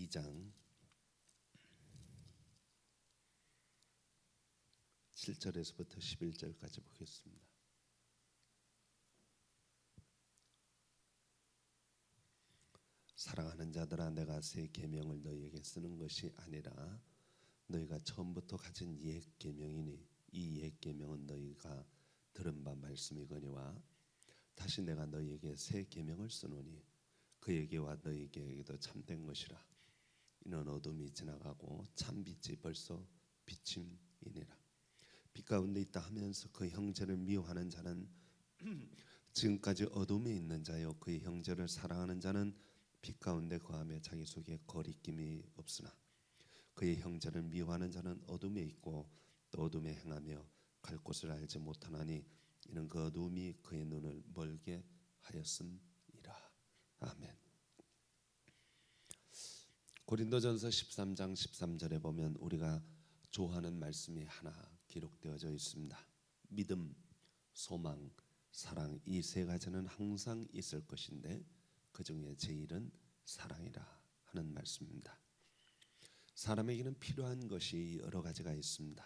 2장 7절에서부터 11절까지 보겠습니다. 사랑하는 자들아, 내가 새 계명을 너희에게 쓰는 것이 아니라 너희가 처음부터 가진 옛 계명이니 이 옛 계명은 너희가 들은 바 말씀이거니와 다시 내가 너희에게 새 계명을 쓰노니 그에게와 너희에게도 참된 것이라. 이는 어둠이 지나가고 참 빛이 벌써 비침이니라. 빛 가운데 있다 하면서 그 형제를 미워하는 자는 지금까지 어둠에 있는 자요, 그의 형제를 사랑하는 자는 빛 가운데 거하며 자기 속에 거리낌이 없으나 그의 형제를 미워하는 자는 어둠에 있고 또 어둠에 행하며 갈 곳을 알지 못하나니 이는 그 어둠이 그의 눈을 멀게 하였음이라. 아멘. 고린도전서 13장 13절에 보면 우리가 좋아하는 말씀이 하나 기록되어져 있습니다. 믿음, 소망, 사랑, 이 세 가지는 항상 있을 것인데 그 중에 제일은 사랑이라 하는 말씀입니다. 사람에게는 필요한 것이 여러 가지가 있습니다.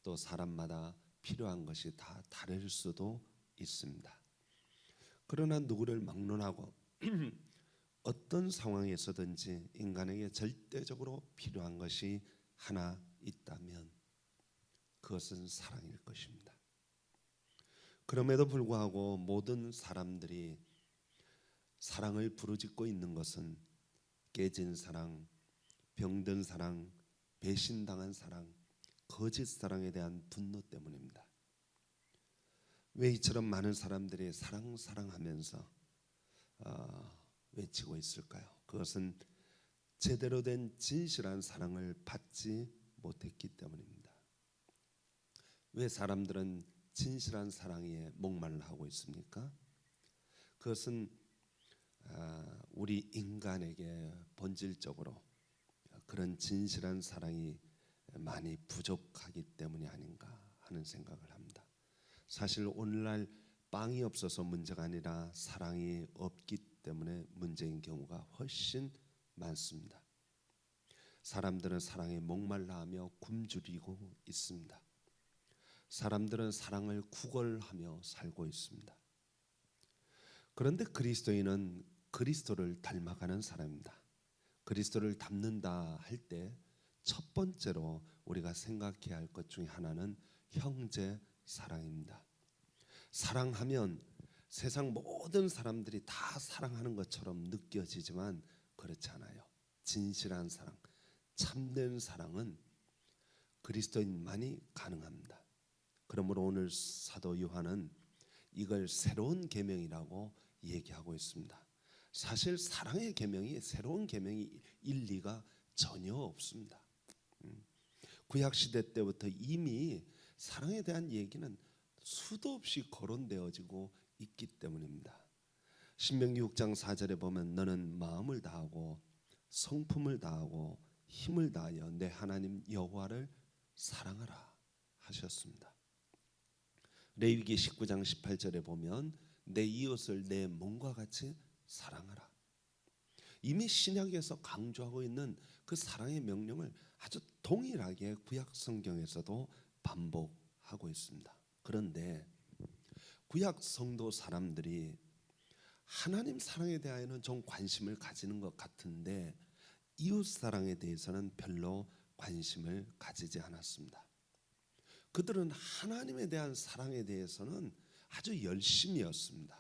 또 사람마다 필요한 것이 다 다를 수도 있습니다. 그러나 누구를 막론하고 어떤 상황에서든지 인간에게 절대적으로 필요한 것이 하나 있다면 그것은 사랑일 것입니다. 그럼에도 불구하고 모든 사람들이 사랑을 부르짖고 있는 것은 깨진 사랑, 병든 사랑, 배신당한 사랑, 거짓 사랑에 대한 분노 때문입니다. 왜 이처럼 많은 사람들이 사랑하면서 외치고 있을까요? 그것은 제대로 된 진실한 사랑을 받지 못했기 때문입니다. 왜 사람들은 진실한 사랑에 목말라 하고 있습니까? 그것은 우리 인간에게 본질적으로 그런 진실한 사랑이 많이 부족하기 때문이 아닌가 하는 생각을 합니다. 사실 오늘날 빵이 없어서 문제가 아니라 사랑이 없기 때문에 문제인 경우가 훨씬 많습니다. 사람들은 사랑에 목말라하며 굶주리고 있습니다. 사람들은 사랑을 구걸하며 살고 있습니다. 그런데 그리스도인은 그리스도를 닮아가는 사람입니다. 그리스도를 닮는다 할 때 첫 번째로 우리가 생각해야 할 것 중에 하나는 형제 사랑입니다. 사랑하면 세상 모든 사람들이 다 사랑하는 것처럼 느껴지지만 그렇지 않아요. 진실한 사랑, 참된 사랑은 그리스도인만이 가능합니다. 그러므로 오늘 사도 요한은 이걸 새로운 계명이라고 얘기하고 있습니다. 사실 사랑의 계명이 새로운 계명이 일리가 전혀 없습니다. 구약 시대 때부터 이미 사랑에 대한 얘기는 수도 없이 거론되어지고 있기 때문입니다. 신명기 6장 4절에 보면 너는 마음을 다하고 성품을 다하고 힘을 다하여 내 하나님 여호와를 사랑하라 하셨습니다. 레위기 19장 18절에 보면 내 이웃을 내 몸과 같이 사랑하라. 이미 신약에서 강조하고 있는 그 사랑의 명령을 아주 동일하게 구약 성경에서도 반복하고 있습니다. 그런데 구약 성도 사람들이 하나님 사랑에 대하여는 좀 관심을 가지는 것 같은데 이웃 사랑에 대해서는 별로 관심을 가지지 않았습니다. 그들은 하나님에 대한 사랑에 대해서는 아주 열심이었습니다.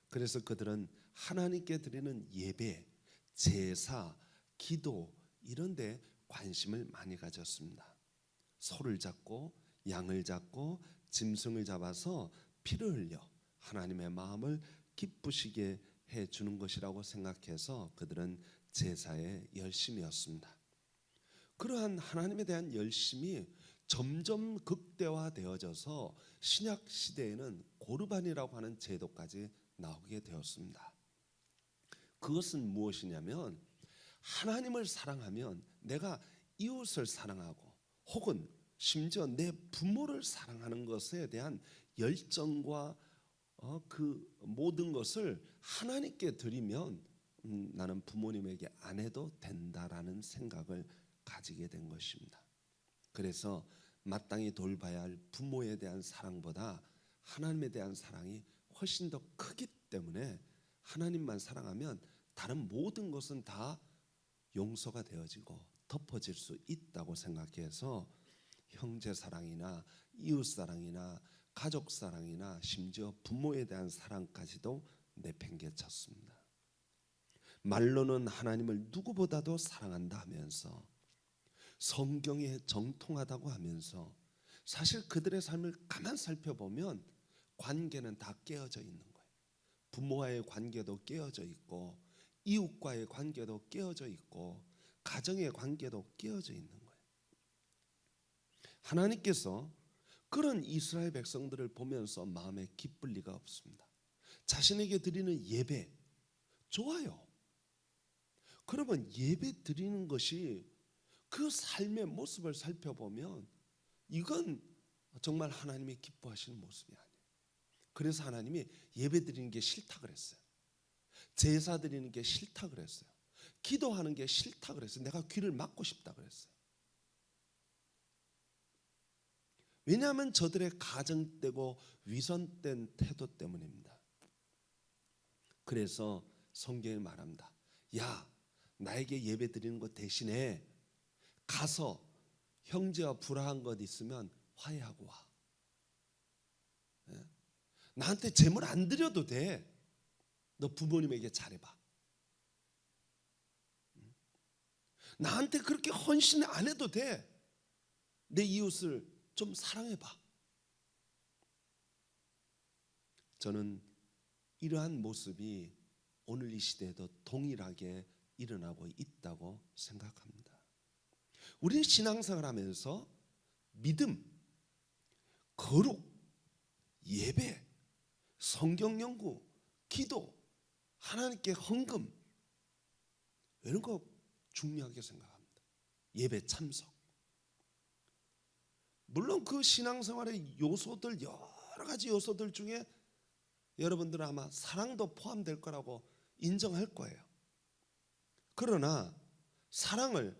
그래서 그들은 하나님께 드리는 예배, 제사, 기도 이런 데 관심을 많이 가졌습니다. 소를 잡고 양을 잡고 짐승을 잡아서 피를 흘려 하나님의 마음을 기쁘시게 해주는 것이라고 생각해서 그들은 제사에 열심이었습니다. 그러한 하나님에 대한 열심이 점점 극대화되어져서 신약 시대에는 고르반이라고 하는 제도까지 나오게 되었습니다. 그것은 무엇이냐면 하나님을 사랑하면 내가 이웃을 사랑하고 혹은 심지어 내 부모를 사랑하는 것에 대한 열정과 그 모든 것을 하나님께 드리면 나는 부모님에게 안 해도 된다라는 생각을 가지게 된 것입니다. 그래서 마땅히 돌봐야 할 부모에 대한 사랑보다 하나님에 대한 사랑이 훨씬 더 크기 때문에 하나님만 사랑하면 다른 모든 것은 다 용서가 되어지고 덮어질 수 있다고 생각해서 형제 사랑이나 이웃 사랑이나 가족 사랑이나 심지어 부모에 대한 사랑까지도 내팽개쳤습니다. 말로는 하나님을 누구보다도 사랑한다 하면서 성경에 정통하다고 하면서 사실 그들의 삶을 가만 살펴보면 관계는 다 깨어져 있는 거예요. 부모와의 관계도 깨어져 있고 이웃과의 관계도 깨어져 있고 가정의 관계도 깨어져 있는 거예요. 하나님께서 그런 이스라엘 백성들을 보면서 마음에 기쁠 리가 없습니다. 자신에게 드리는 예배 좋아요. 그러면 예배 드리는 것이 그 삶의 모습을 살펴보면 이건 정말 하나님이 기뻐하시는 모습이 아니에요. 그래서 하나님이 예배 드리는 게 싫다 그랬어요. 제사 드리는 게 싫다 그랬어요. 기도하는 게 싫다 그랬어요. 내가 귀를 막고 싶다 그랬어요. 왜냐하면 저들의 가정되고 위선된 태도 때문입니다. 그래서 성경에 말합니다. 야, 나에게 예배 드리는 것 대신에 가서 형제와 불화한 것 있으면 화해하고 와. 나한테 재물 안 드려도 돼. 너 부모님에게 잘해봐. 나한테 그렇게 헌신 안 해도 돼. 내 이웃을 좀 사랑해봐. 저는 이러한 모습이 오늘 이 시대에도 동일하게 일어나고 있다고 생각합니다. 우리는 신앙생활 하면서 믿음, 거룩, 예배, 성경 연구, 기도, 하나님께 헌금 이런 거 중요하게 생각합니다. 예배 참석. 물론 그 신앙생활의 요소들 여러 가지 요소들 중에 여러분들은 아마 사랑도 포함될 거라고 인정할 거예요. 그러나 사랑을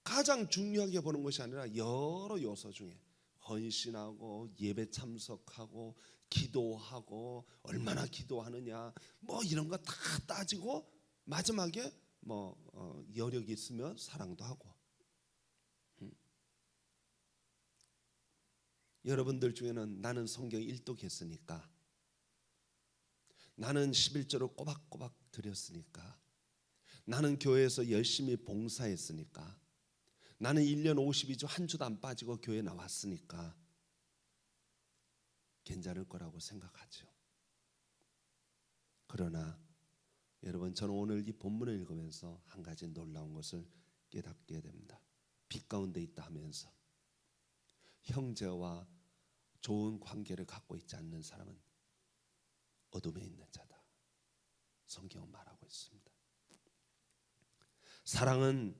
가장 중요하게 보는 것이 아니라 여러 요소 중에 헌신하고 예배 참석하고 기도하고 얼마나 기도하느냐 뭐 이런 거 다 따지고 마지막에 여력이 있으면 사랑도 하고. 여러분들 중에는 나는 성경 일독했으니까, 나는 11조를 꼬박꼬박 드렸으니까, 나는 교회에서 열심히 봉사했으니까, 나는 1년 52주 한 주도 안 빠지고 교회 나왔으니까 괜찮을 거라고 생각하죠. 그러나 여러분, 저는 오늘 이 본문을 읽으면서 한 가지 놀라운 것을 깨닫게 됩니다. 빛 가운데 있다 하면서 형제와 좋은 관계를 갖고 있지 않는 사람은 어둠에 있는 자다. 성경은 말하고 있습니다. 사랑은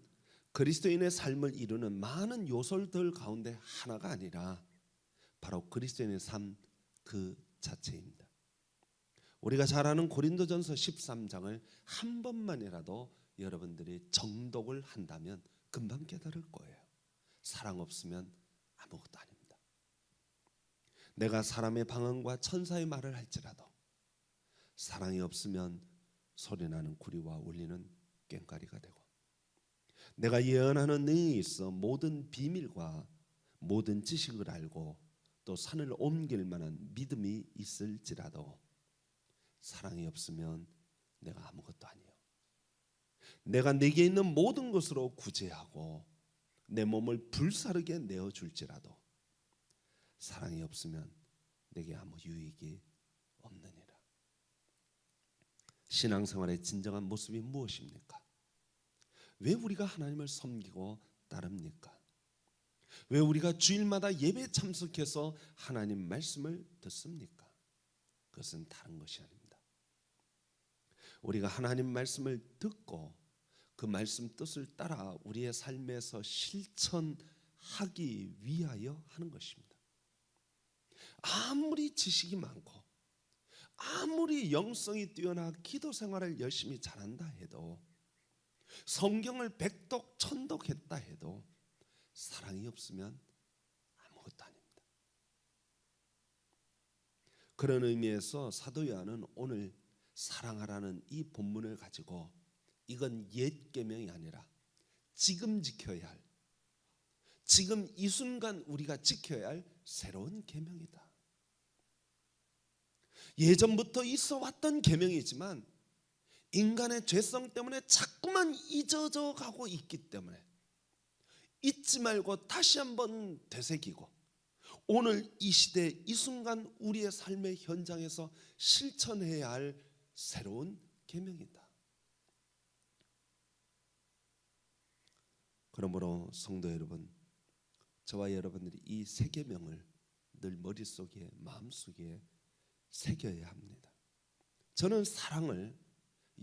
그리스도인의 삶을 이루는 많은 요소들 가운데 하나가 아니라 바로 그리스도인의 삶 그 자체입니다. 우리가 잘 아는 고린도전서 13장을 한 번만이라도 여러분들이 정독을 한다면 금방 깨달을 거예요. 사랑 없으면 아무것도 아닙니다. 내가 사람의 방언과 천사의 말을 할지라도 사랑이 없으면 소리나는 구리와 울리는 꽹과리가 되고, 내가 예언하는 능력이 있어 모든 비밀과 모든 지식을 알고 또 산을 옮길 만한 믿음이 있을지라도 사랑이 없으면 내가 아무것도 아니요. 내가 내게 있는 모든 것으로 구제하고 내 몸을 불사르게 내어줄지라도 사랑이 없으면 내게 아무 유익이 없느니라. 신앙생활의 진정한 모습이 무엇입니까? 왜 우리가 하나님을 섬기고 따릅니까? 왜 우리가 주일마다 예배에 참석해서 하나님 말씀을 듣습니까? 그것은 다른 것이 아닙니다. 우리가 하나님 말씀을 듣고 그 말씀 뜻을 따라 우리의 삶에서 실천하기 위하여 하는 것입니다. 아무리 지식이 많고 아무리 영성이 뛰어나 기도 생활을 열심히 잘한다 해도, 성경을 백독 천독했다 해도 사랑이 없으면 아무것도 아닙니다. 그런 의미에서 사도 요한은 오늘 사랑하라는 이 본문을 가지고 이건 옛 계명이 아니라 지금 지켜야 할, 지금 이 순간 우리가 지켜야 할 새로운 계명이다. 예전부터 있어 왔던 계명이지만 인간의 죄성 때문에 자꾸만 잊어져 가고 있기 때문에 잊지 말고 다시 한번 되새기고 오늘 이 시대 이 순간 우리의 삶의 현장에서 실천해야 할 새로운 계명이다. 그러므로 성도 여러분, 저와 여러분들이 이 세 계명을 늘 머릿속에 마음속에 새겨야 합니다. 저는 사랑을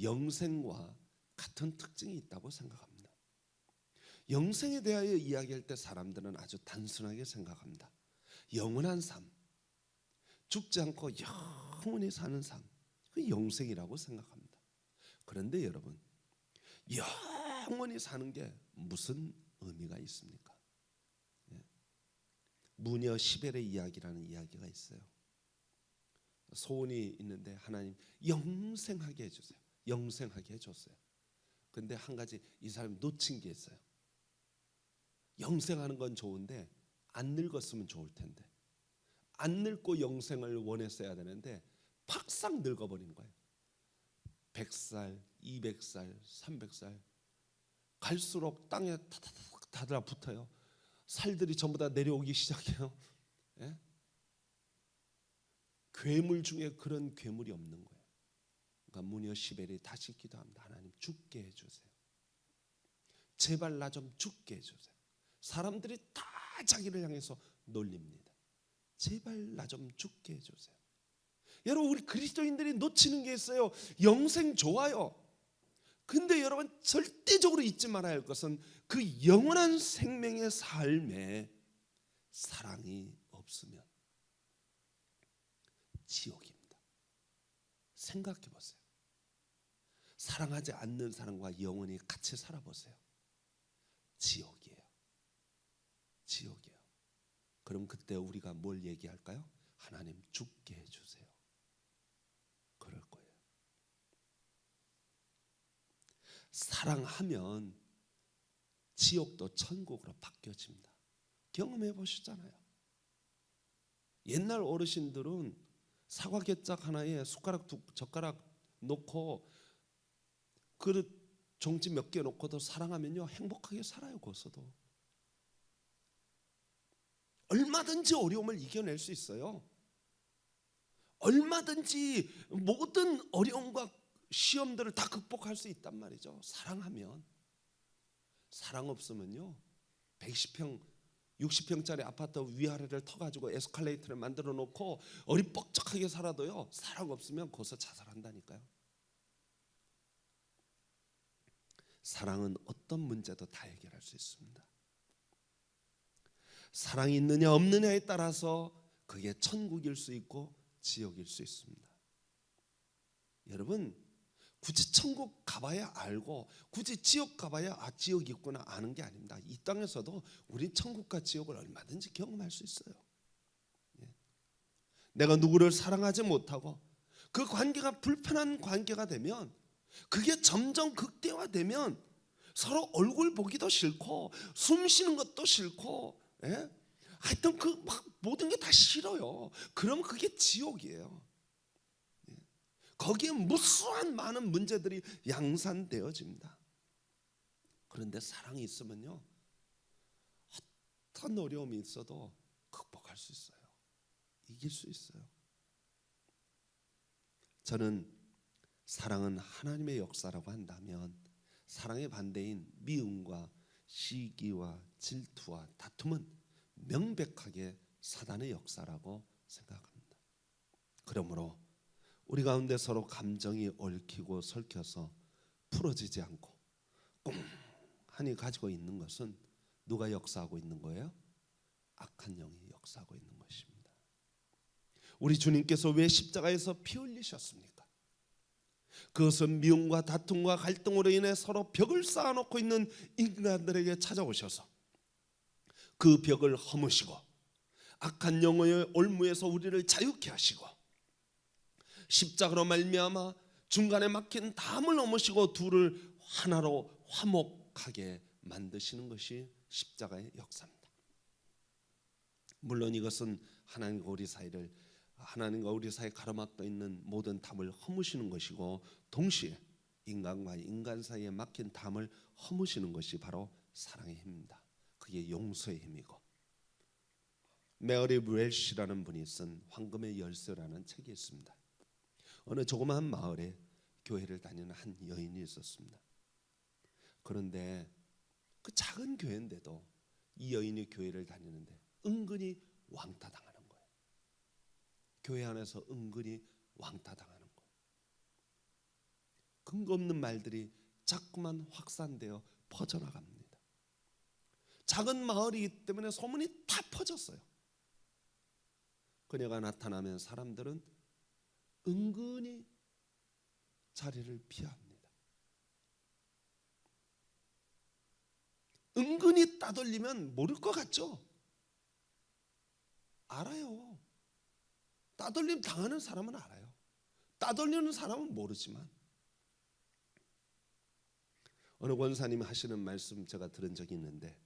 영생과 같은 특징이 있다고 생각합니다. 영생에 대하여 이야기할 때 사람들은 아주 단순하게 생각합니다. 영원한 삶, 죽지 않고 영원히 사는 삶, 그 영생이라고 생각합니다. 그런데 여러분, 영원히 사는 게 무슨 의미가 있습니까? 무녀 시벨의 이야기라는 이야기가 있어요. 소원이 있는데 하나님 영생하게 해주세요. 영생하게 해줬어요. 근데 한 가지 이 사람이 놓친 게 있어요. 영생하는 건 좋은데 안 늙었으면 좋을 텐데, 안 늙고 영생을 원했어야 되는데 팍싹 늙어버린 거예요. 100살, 200살, 300살 갈수록 땅에 타다닥 달라붙어요. 살들이 전부 다 내려오기 시작해요. 예? 괴물 중에 그런 괴물이 없는 거예요. 그러니까 무녀 시벨이 다시 기도합니다. 하나님 죽게 해주세요. 제발 나 좀 죽게 해주세요. 사람들이 다 자기를 향해서 놀립니다. 제발 나 좀 죽게 해주세요. 여러분, 우리 그리스도인들이 놓치는 게 있어요. 영생 좋아요. 근데 여러분 절대적으로 잊지 말아야 할 것은 그 영원한 생명의 삶에 사랑이 없으면 지옥입니다. 생각해 보세요. 사랑하지 않는 사람과 영원히 같이 살아보세요. 지옥이에요. 지옥이에요. 그럼 그때 우리가 뭘 얘기할까요? 하나님 죽게 해주세요. 그럴 거예요. 사랑하면 지옥도 천국으로 바뀌어집니다. 경험해 보셨잖아요. 옛날 어르신들은 사과 개짝 하나에 숟가락 두 젓가락 놓고 그릇 종지 몇 개 놓고도 사랑하면요 행복하게 살아요. 거기서도 얼마든지 어려움을 이겨낼 수 있어요. 얼마든지 모든 어려움과 시험들을 다 극복할 수 있단 말이죠. 사랑하면. 사랑 없으면요 120평 60평짜리 아파트 위아래를 터가지고 에스컬레이터를 만들어 놓고 어리뻑적하게 살아도요 사랑 없으면 거기서 자살한다니까요. 사랑은 어떤 문제도 다 해결할 수 있습니다. 사랑이 있느냐 없느냐에 따라서 그게 천국일 수 있고 지옥일 수 있습니다. 여러분 굳이 천국 가봐야 알고 굳이 지옥 가봐야 지옥이 있구나 아는 게 아닙니다. 이 땅에서도 우린 천국과 지옥을 얼마든지 경험할 수 있어요. 내가 누구를 사랑하지 못하고 그 관계가 불편한 관계가 되면, 그게 점점 극대화되면 서로 얼굴 보기도 싫고 숨 쉬는 것도 싫고, 하여튼 그 막 모든 게 다 싫어요. 그럼 그게 지옥이에요. 거기에 무수한 많은 문제들이 양산되어집니다. 그런데 사랑이 있으면요 어떤 어려움이 있어도 극복할 수 있어요. 이길 수 있어요. 저는 사랑은 하나님의 역사라고 한다면 사랑의 반대인 미움과 시기와 질투와 다툼은 명백하게 사단의 역사라고 생각합니다. 그러므로 우리 가운데 서로 감정이 얽히고 설켜서 풀어지지 않고 꽁하니 가지고 있는 것은 누가 역사하고 있는 거예요? 악한 영이 역사하고 있는 것입니다. 우리 주님께서 왜 십자가에서 피 흘리셨습니까? 그것은 미움과 다툼과 갈등으로 인해 서로 벽을 쌓아놓고 있는 인간들에게 찾아오셔서 그 벽을 허무시고 악한 영혼의 올무에서 우리를 자유케 하시고 십자가로 말미암아 중간에 막힌 담을 넘으시고 둘을 하나로 화목하게 만드시는 것이 십자가의 역사입니다. 물론 이것은 하나님과 우리 사이에 가로막혀 있는 모든 담을 허무시는 것이고, 동시에 인간과 인간 사이에 막힌 담을 허무시는 것이 바로 사랑의 힘입니다. 그게 용서의 힘이고, 메어리 웰시라는 분이 쓴 황금의 열쇠라는 책이 있습니다. 어느 조그마한 마을에 교회를 다니는 한 여인이 있었습니다. 그런데 그 작은 교회인데도 이 여인이 교회를 다니는데 은근히 왕따당하는 거예요. 교회 안에서 은근히 왕따당하는 거예요. 근거 없는 말들이 자꾸만 확산되어 퍼져나갑니다. 작은 마을이기 때문에 소문이 다 퍼졌어요. 그녀가 나타나면 사람들은 은근히 자리를 피합니다. 은근히 따돌리면 모를 것 같죠? 알아요. 따돌림 당하는 사람은 알아요. 따돌리는 사람은 모르지만, 어느 권사님이 하시는 말씀 제가 들은 적이 있는데,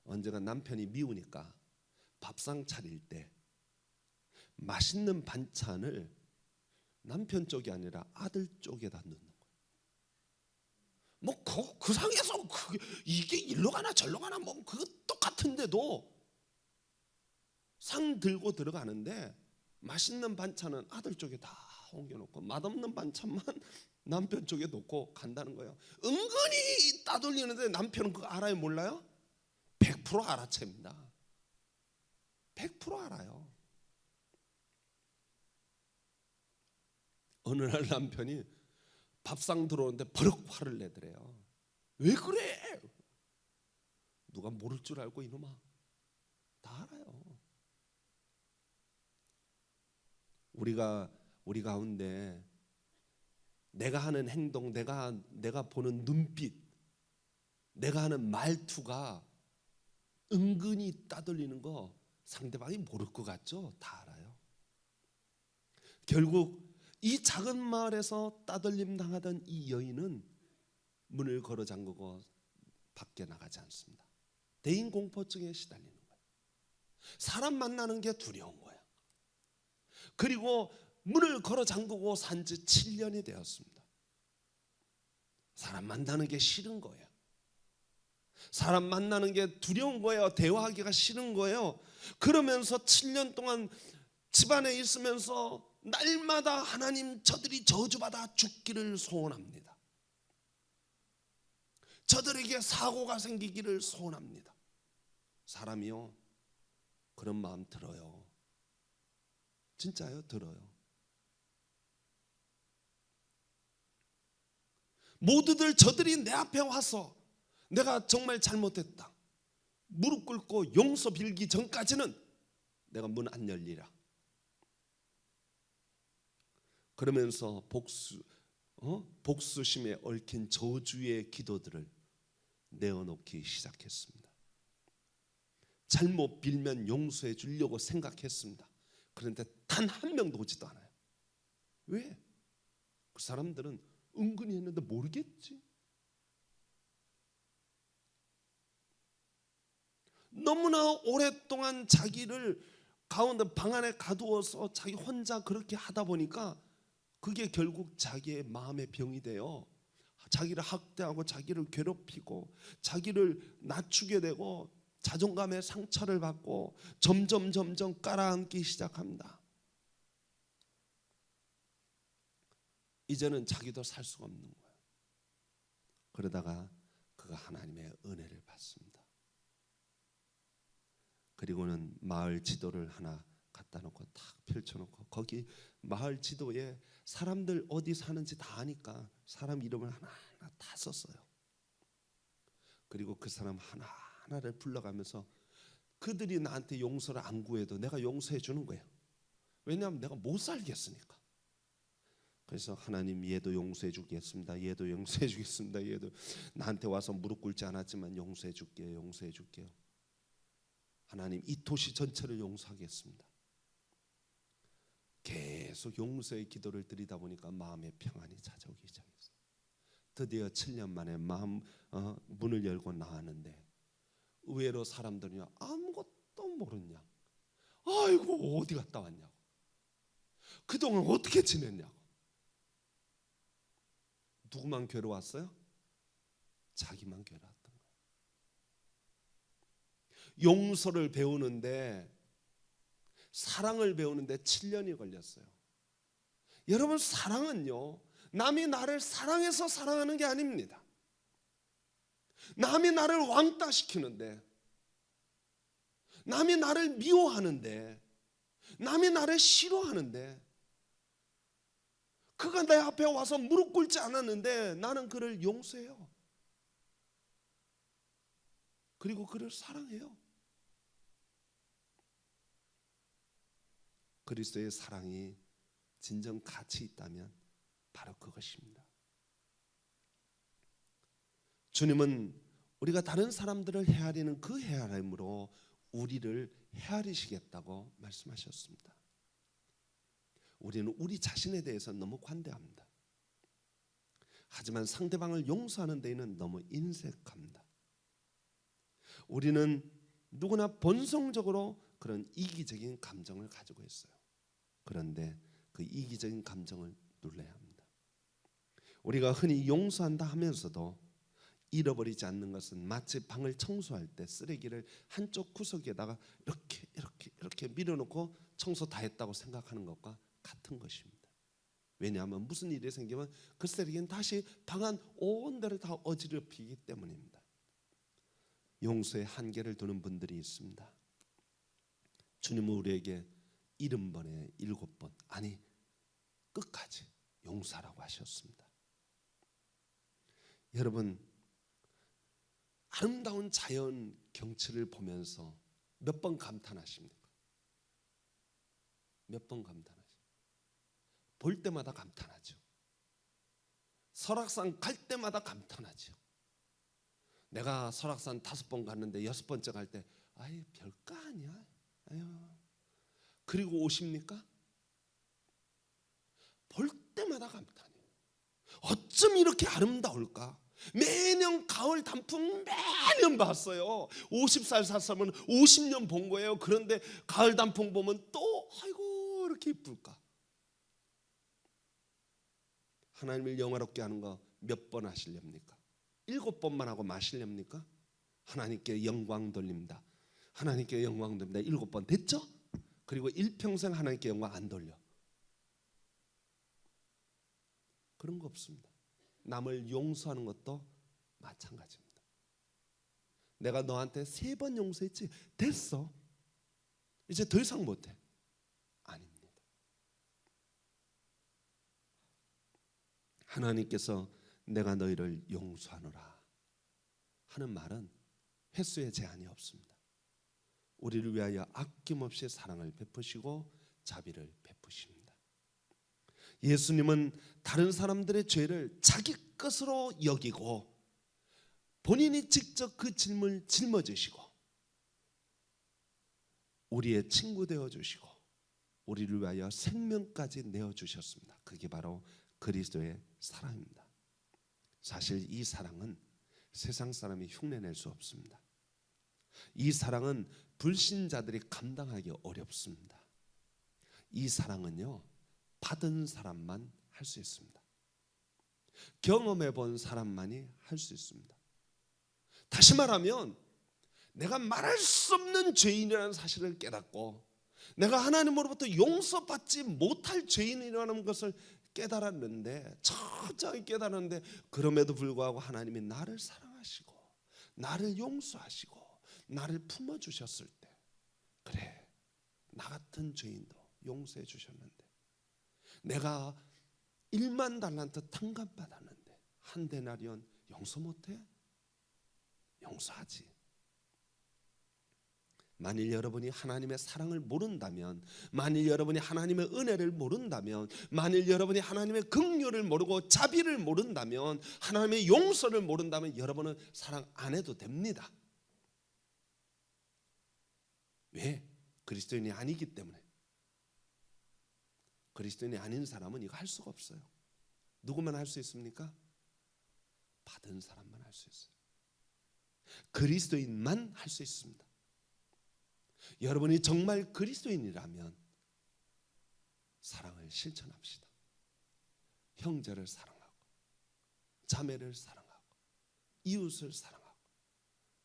언제가 남편이 미우니까 밥상 차릴 때 맛있는 반찬을 남편 쪽이 아니라 아들 쪽에다 넣는 거예요. 뭐 그 상에서 이게 일로 가나 절로 가나 뭐 그거 똑같은데도 상 들고 들어가는데 맛있는 반찬은 아들 쪽에 다 옮겨놓고 맛없는 반찬만 남편 쪽에 놓고 간다는 거예요. 은근히 따돌리는데 남편은 그거 알아요, 몰라요? 100% 알아챕니다. 100% 알아요. 어느 날 남편이 밥상 들어오는데 버럭 화를 내더래요. 왜 그래? 누가 모를 줄 알고 이놈아. 다 알아요. 우리 가운데 내가 하는 행동, 내가 보는 눈빛, 내가 하는 말투가 은근히 따돌리는 거 상대방이 모를 것 같죠? 다 알아요. 결국 이 작은 마을에서 따돌림 당하던 이 여인은 문을 걸어 잠그고 밖에 나가지 않습니다. 대인 공포증에 시달리는 거예요. 사람 만나는 게 두려운 거예요. 그리고 문을 걸어 잠그고 산 지 7년이 되었습니다. 사람 만나는 게 싫은 거예요. 사람 만나는 게 두려운 거예요. 대화하기가 싫은 거예요. 그러면서 7년 동안 집안에 있으면서 날마다 하나님, 저들이 저주받아 죽기를 소원합니다. 저들에게 사고가 생기기를 소원합니다. 사람이요, 그런 마음 들어요. 진짜요, 들어요. 모두들 저들이 내 앞에 와서 내가 정말 잘못했다, 무릎 꿇고 용서 빌기 전까지는 내가 문 안 열리라. 그러면서 복수심에 얽힌 저주의 기도들을 내어놓기 시작했습니다. 잘못 빌면 용서해 주려고 생각했습니다. 그런데 단 한 명도 오지도 않아요. 왜? 그 사람들은 은근히 했는데 모르겠지. 너무나 오랫동안 자기를 가운데 방 안에 가두어서 자기 혼자 그렇게 하다 보니까 그게 결국 자기의 마음의 병이 돼요. 자기를 학대하고 자기를 괴롭히고 자기를 낮추게 되고 자존감의 상처를 받고 점점 깔아앉기 시작합니다. 이제는 자기도 살 수가 없는 거예요. 그러다가 그가 하나님의 은혜를 받습니다. 그리고는 마을 지도를 하나 갖다 놓고 탁 펼쳐놓고, 거기 마을 지도에 사람들 어디 사는지 다 아니까 사람 이름을 하나하나 다 썼어요. 그리고 그 사람 하나하나를 불러가면서 그들이 나한테 용서를 안 구해도 내가 용서해 주는 거예요. 왜냐하면 내가 못 살겠으니까. 그래서 하나님, 얘도 용서해 주겠습니다. 얘도 용서해 주겠습니다. 얘도 나한테 와서 무릎 꿇지 않았지만 용서해 줄게요. 용서해 줄게요. 하나님, 이 도시 전체를 용서하겠습니다. 계속 용서의 기도를 드리다 보니까 마음의 평안이 찾아오기 시작했어요. 드디어 7년 만에 문을 열고 나왔는데 의외로 사람들이 아무것도 모르냐, 아이고 어디 갔다 왔냐고, 그동안 어떻게 지냈냐고. 누구만 괴로웠어요? 자기만 괴로웠던 거예요. 용서를 배우는데, 사랑을 배우는데 7년이 걸렸어요. 여러분, 사랑은요, 남이 나를 사랑해서 사랑하는 게 아닙니다. 남이 나를 왕따시키는데, 남이 나를 미워하는데, 남이 나를 싫어하는데, 그가 내 앞에 와서 무릎 꿇지 않았는데 나는 그를 용서해요. 그리고 그를 사랑해요. 그리스도의 사랑이 진정 가치 있다면 바로 그것입니다. 주님은 우리가 다른 사람들을 헤아리는 그 헤아림으로 우리를 헤아리시겠다고 말씀하셨습니다. 우리는 우리 자신에 대해서 너무 관대합니다. 하지만 상대방을 용서하는 데에는 너무 인색합니다. 우리는 누구나 본성적으로 그런 이기적인 감정을 가지고 있어요. 그런데 그 이기적인 감정을 눌러야 합니다. 우리가 흔히 용서한다 하면서도 잃어버리지 않는 것은 마치 방을 청소할 때 쓰레기를 한쪽 구석에다가 이렇게 밀어놓고 청소 다 했다고 생각하는 것과 같은 것입니다. 왜냐하면 무슨 일이 생기면 그 쓰레기는 다시 방 안 온 데를 다 어지럽히기 때문입니다. 용서의 한계를 두는 분들이 있습니다. 주님은 우리에게 70번에 7번, 아니 끝까지 용서하라고 하셨습니다. 여러분, 아름다운 자연 경치를 보면서 몇 번 감탄하십니까? 몇 번 감탄하십니까? 볼 때마다 감탄하죠. 설악산 갈 때마다 감탄하죠. 내가 설악산 5번 갔는데 6번째 갈 때 아이 별거 아니야. 아유. 그리고 오십니까? 볼 때마다 감탄해요. 어쩜 이렇게 아름다울까? 매년 가을 단풍 매년 봤어요. 50살 샀으면 50년 본 거예요. 그런데 가을 단풍 보면 또 아이고 이렇게 이쁠까? 하나님을 영화롭게 하는 거 몇 번 하시렵니까? 7번만 하고 마시렵니까? 하나님께 영광 돌립니다. 하나님께 영광 돌립니다. 7번 됐죠? 그리고 일평생 하나님께 영광 안 돌려. 그런 거 없습니다. 남을 용서하는 것도 마찬가지입니다. 내가 너한테 3번 용서했지? 됐어. 이제 더 이상 못해. 아닙니다. 하나님께서 내가 너희를 용서하노라 하는 말은 횟수에 제한이 없습니다. 우리를 위하여 아낌없이 사랑을 베푸시고 자비를 베푸십니다. 예수님은 다른 사람들의 죄를 자기 것으로 여기고 본인이 직접 그 짐을 짊어지시고 우리의 친구 되어주시고 우리를 위하여 생명까지 내어주셨습니다. 그게 바로 그리스도의 사랑입니다. 사실 이 사랑은 세상 사람이 흉내낼 수 없습니다. 이 사랑은 불신자들이 감당하기 어렵습니다. 이 사랑은요, 받은 사람만 할 수 있습니다. 경험해 본 사람만이 할 수 있습니다. 다시 말하면 내가 말할 수 없는 죄인이라는 사실을 깨닫고 내가 하나님으로부터 용서받지 못할 죄인이라는 것을 깨달았는데, 철저히 깨달았는데, 그럼에도 불구하고 하나님이 나를 사랑하시고 나를 용서하시고 나를 품어주셨을 때, 그래, 나 같은 죄인도 용서해 주셨는데, 내가 1만 달란트 탕감받았는데 한 데나리온 용서 못해? 용서하지. 만일 여러분이 하나님의 사랑을 모른다면, 만일 여러분이 하나님의 은혜를 모른다면, 만일 여러분이 하나님의 긍휼을 모르고 자비를 모른다면, 하나님의 용서를 모른다면 여러분은 사랑 안 해도 됩니다. 왜? 그리스도인이 아니기 때문에. 그리스도인이 아닌 사람은 이거 할 수가 없어요. 누구만 할 수 있습니까? 받은 사람만 할 수 있어요. 그리스도인만 할 수 있습니다. 여러분이 정말 그리스도인이라면 사랑을 실천합시다. 형제를 사랑하고, 자매를 사랑하고, 이웃을 사랑하고,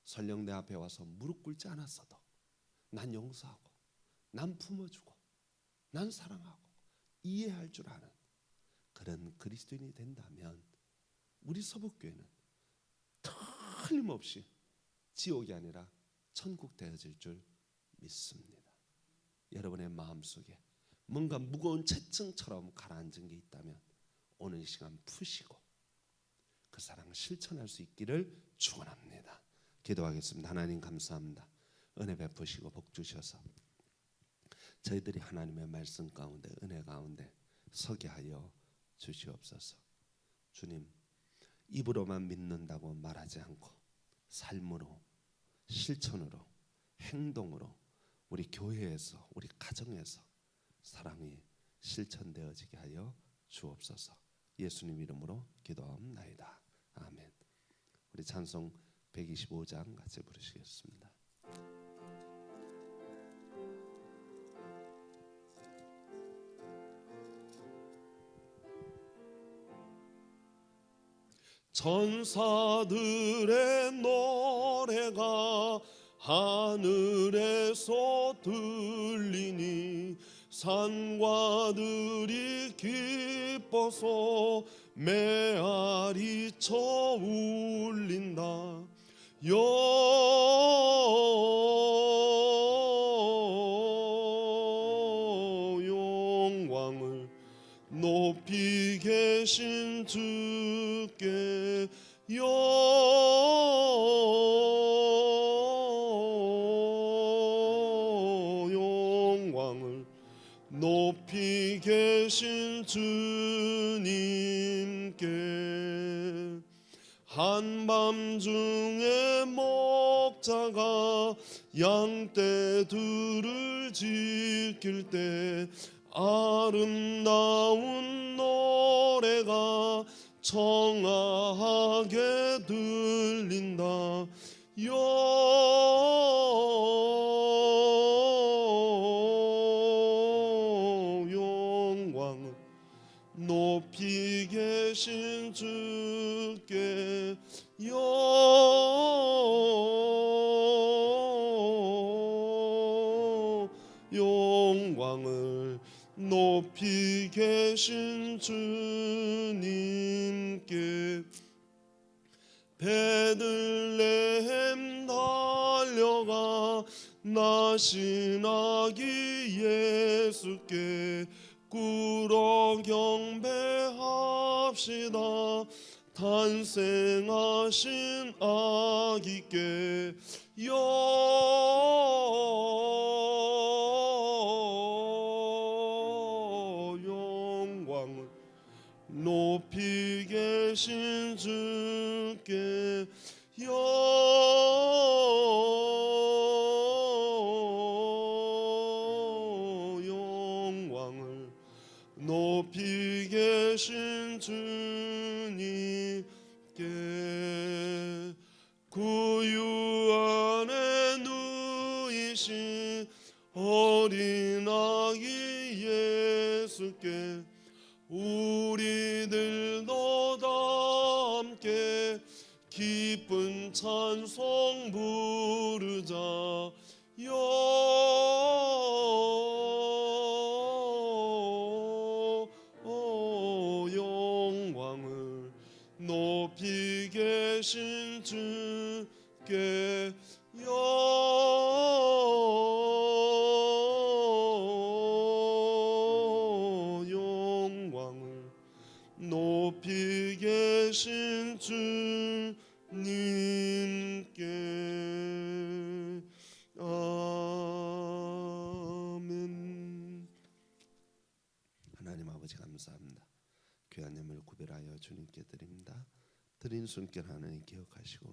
설령 내 앞에 와서 무릎 꿇지 않았어도 난 용서하고, 난 품어주고, 난 사랑하고 이해할 줄 아는 그런 그리스도인이 된다면 우리 서북교회는 틀림없이 지옥이 아니라 천국 되어질 줄 믿습니다. 여러분의 마음속에 뭔가 무거운 채증처럼 가라앉은 게 있다면 오늘 이 시간 푸시고 그 사랑 실천할 수 있기를 축원합니다. 기도하겠습니다. 하나님 감사합니다. 은혜 베푸시고 복 주셔서 저희들이 하나님의 말씀 가운데, 은혜 가운데 서게 하여 주시옵소서. 주님, 입으로만 믿는다고 말하지 않고 삶으로, 실천으로, 행동으로 우리 교회에서, 우리 가정에서 사랑이 실천되어지게 하여 주옵소서. 예수님 이름으로 기도하옵나이다. 아멘. 우리 찬송 125장 같이 부르시겠습니다. 천사들의 노래가 하늘에서 들리니 산과들이 기뻐서 메아리 쳐 울린다. 영광을 높이 계신 주께 영광을 높이 계신 주님께 한밤중에 목자가 양떼들을 지킬 때 아름다운 노래가 청아하게 들린다. 영광을 높이 계신 주께 영광을 높이 계신 주님께 베들레헴 달려가 나신 아기 예수께 꿇어 경배합시다. 탄생하신 아기께 영광을 높이 계신 주께 영광을 높이 계신 주님께 구유 안에 누이신 어린 아기 예수께 우리들도 다 함께 기쁜 찬송 부르자. 영광을 높이 계신 주께 영광을 높이 계신 주님께. 주님께 드립니다. 드린 손길 하나님 기억하시고